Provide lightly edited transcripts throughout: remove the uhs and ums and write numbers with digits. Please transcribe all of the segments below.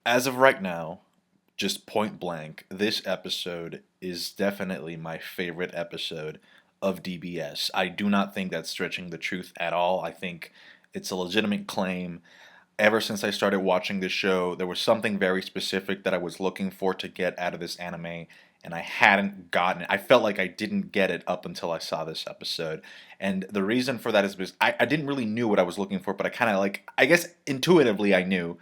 As of right now, just point blank, this episode is definitely my favorite episode of DBS. I do not think that's stretching the truth at all. I think it's a legitimate claim. Ever since I started watching this show, there was something very specific that I was looking for to get out of this anime, and I hadn't gotten it. I felt like I didn't get it up until I saw this episode. And the reason for that is because I didn't really knew what I was looking for, but I kind of like, I guess intuitively I knew.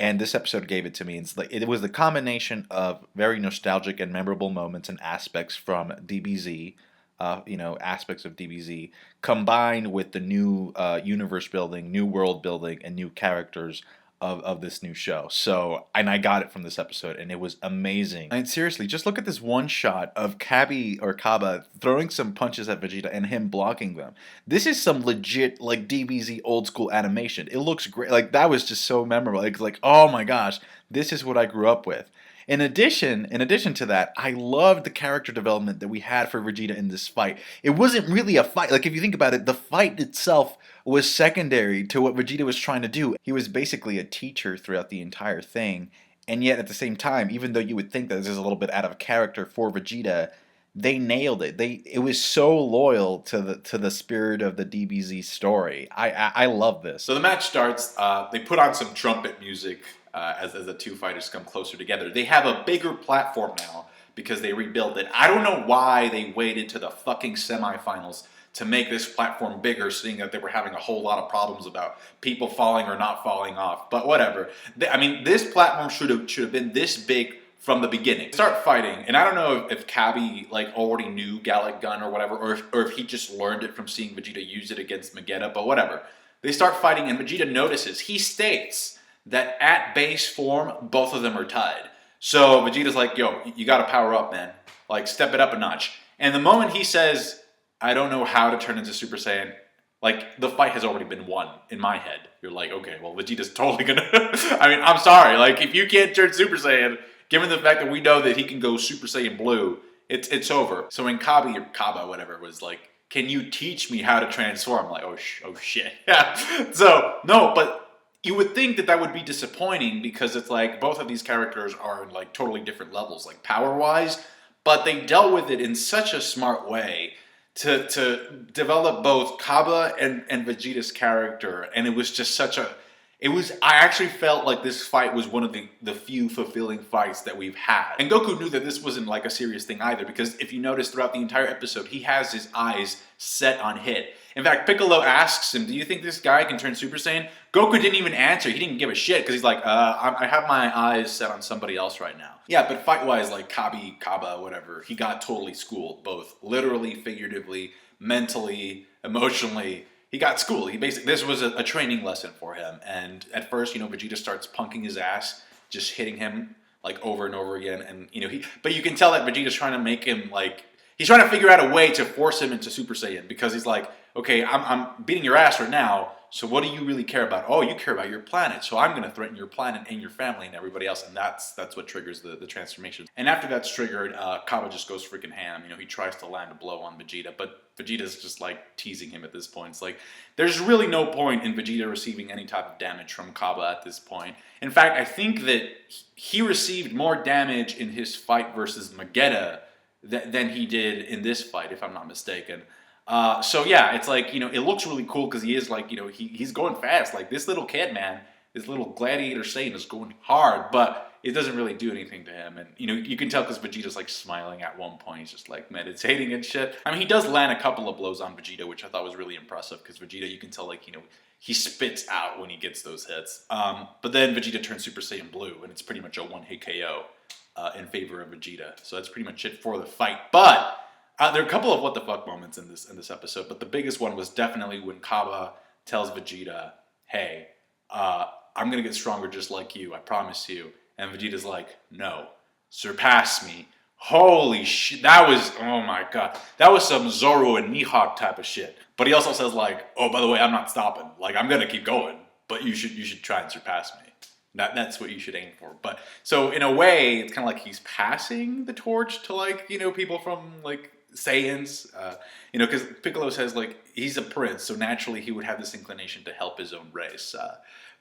And this episode gave it to me. It's like it was the combination of very nostalgic and memorable moments and aspects from DBZ, aspects of DBZ, combined with the new universe building, new world building, and new characters of this new show. So, and I got it from this episode, and it was amazing. And seriously, just look at this one shot of Cabba throwing some punches at Vegeta and him blocking them. This is some legit like DBZ old school animation. It looks great. Like that was just so memorable. Like oh my gosh, this is what I grew up with. In addition to that, I loved the character development that we had for Vegeta in this fight. It wasn't really a fight. Like if you think about it, the fight itself was secondary to what Vegeta was trying to do. He was basically a teacher throughout the entire thing, and yet at the same time, even though you would think that this is a little bit out of character for Vegeta, they nailed it. It was so loyal to the spirit of the DBZ story. I love this. So the match starts. They put on some trumpet music as the two fighters come closer together. They have a bigger platform now because they rebuilt it. I don't know why they waited to the fucking semifinals to make this platform bigger, seeing that they were having a whole lot of problems about people falling or not falling off. But whatever. This platform should have been this big from the beginning. Start fighting, and I don't know if Cabby like already knew Gallic Gun or whatever, or if he just learned it from seeing Vegeta use it against Vegeta, but whatever. They start fighting, and Vegeta notices. He states that at base form, both of them are tied. So Vegeta's like, yo, you gotta power up, man. Like, step it up a notch. And the moment he says, I don't know how to turn into Super Saiyan, like, the fight has already been won in my head. You're like, okay, well, Vegeta's totally gonna... I'm sorry. Like, if you can't turn Super Saiyan, given the fact that we know that he can go Super Saiyan Blue, it's over. So when Cabba, whatever, was like, can you teach me how to transform? I'm like, oh shit. Yeah. So, no, but... you would think that that would be disappointing because it's like both of these characters are in like totally different levels, like power-wise, but they dealt with it in such a smart way to develop both Cabba and Vegeta's character, and it was just I actually felt like this fight was one of the few fulfilling fights that we've had. And Goku knew that this wasn't like a serious thing either, because if you notice throughout the entire episode, he has his eyes set on Hit. In fact, Piccolo asks him, do you think this guy can turn Super Saiyan? Goku didn't even answer. He didn't give a shit, because he's like, I have my eyes set on somebody else right now. Yeah, but fight-wise, like Cabba, whatever, he got totally schooled, both literally, figuratively, mentally, emotionally. He got schooled. This was a training lesson for him. And at first, Vegeta starts punking his ass, just hitting him like over and over again. And but you can tell that Vegeta's trying to make him like he's trying to figure out a way to force him into Super Saiyan, because he's like, okay, I'm beating your ass right now. So what do you really care about? Oh, you care about your planet. So I'm going to threaten your planet and your family and everybody else. And that's what triggers the transformation. And after that's triggered, Cabba just goes freaking ham. He tries to land a blow on Vegeta, but Vegeta's just like teasing him at this point. It's like, there's really no point in Vegeta receiving any type of damage from Cabba at this point. In fact, I think that he received more damage in his fight versus Vegeta than he did in this fight, if I'm not mistaken. So yeah, it's like, it looks really cool because he is like, he's going fast. Like this little kid, man, this little gladiator Saiyan is going hard, but it doesn't really do anything to him. And, you can tell because Vegeta's like smiling at one point. He's just like meditating and shit. He does land a couple of blows on Vegeta, which I thought was really impressive because Vegeta, you can tell like, he spits out when he gets those hits. But then Vegeta turns Super Saiyan Blue and it's pretty much a one-hit KO in favor of Vegeta. So that's pretty much it for the fight. But there are a couple of what the fuck moments in this episode, but the biggest one was definitely when Cabba tells Vegeta, "Hey, I'm gonna get stronger just like you. I promise you." And Vegeta's like, "No, surpass me." Holy shit, that was, oh my god, that was some Zoro and Mihawk type of shit. But he also says like, "Oh, by the way, I'm not stopping. Like, I'm gonna keep going, but you should try and surpass me. That's what you should aim for." But so in a way, it's kind of like he's passing the torch to like people from like Saiyans, because Piccolo says like he's a prince, so naturally he would have this inclination to help his own race.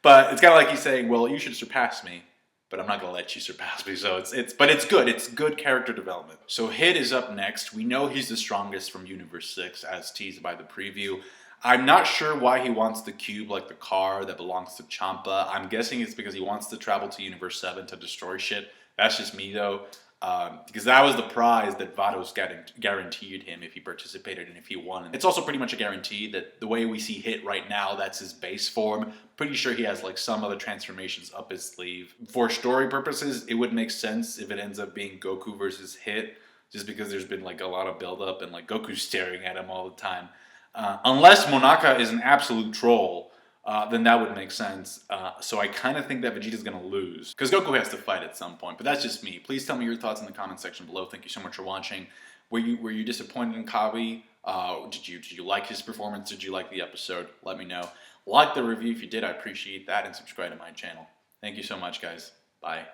But it's kind of like he's saying, well, you should surpass me, but I'm not gonna let you surpass me. So but it's good. It's good character development. So Hit is up next. We know he's the strongest from Universe 6, as teased by the preview. I'm not sure why he wants the cube, like the car that belongs to Champa. I'm guessing it's because he wants to travel to Universe 7 to destroy shit. That's just me though. Because that was the prize that Vados guaranteed him if he participated and if he won. It's also pretty much a guarantee that the way we see Hit right now, that's his base form. Pretty sure he has like some other transformations up his sleeve. For story purposes, it would make sense if it ends up being Goku versus Hit, just because there's been like a lot of buildup and like Goku's staring at him all the time. Unless Monaka is an absolute troll, then that would make sense. So I kind of think that Vegeta's going to lose, because Goku has to fight at some point, but that's just me. Please tell me your thoughts in the comment section below. Thank you so much for watching. Were you disappointed in Cabba? Did you like his performance? Did you like the episode? Let me know. Like the review if you did, I appreciate that, and subscribe to my channel. Thank you so much, guys. Bye.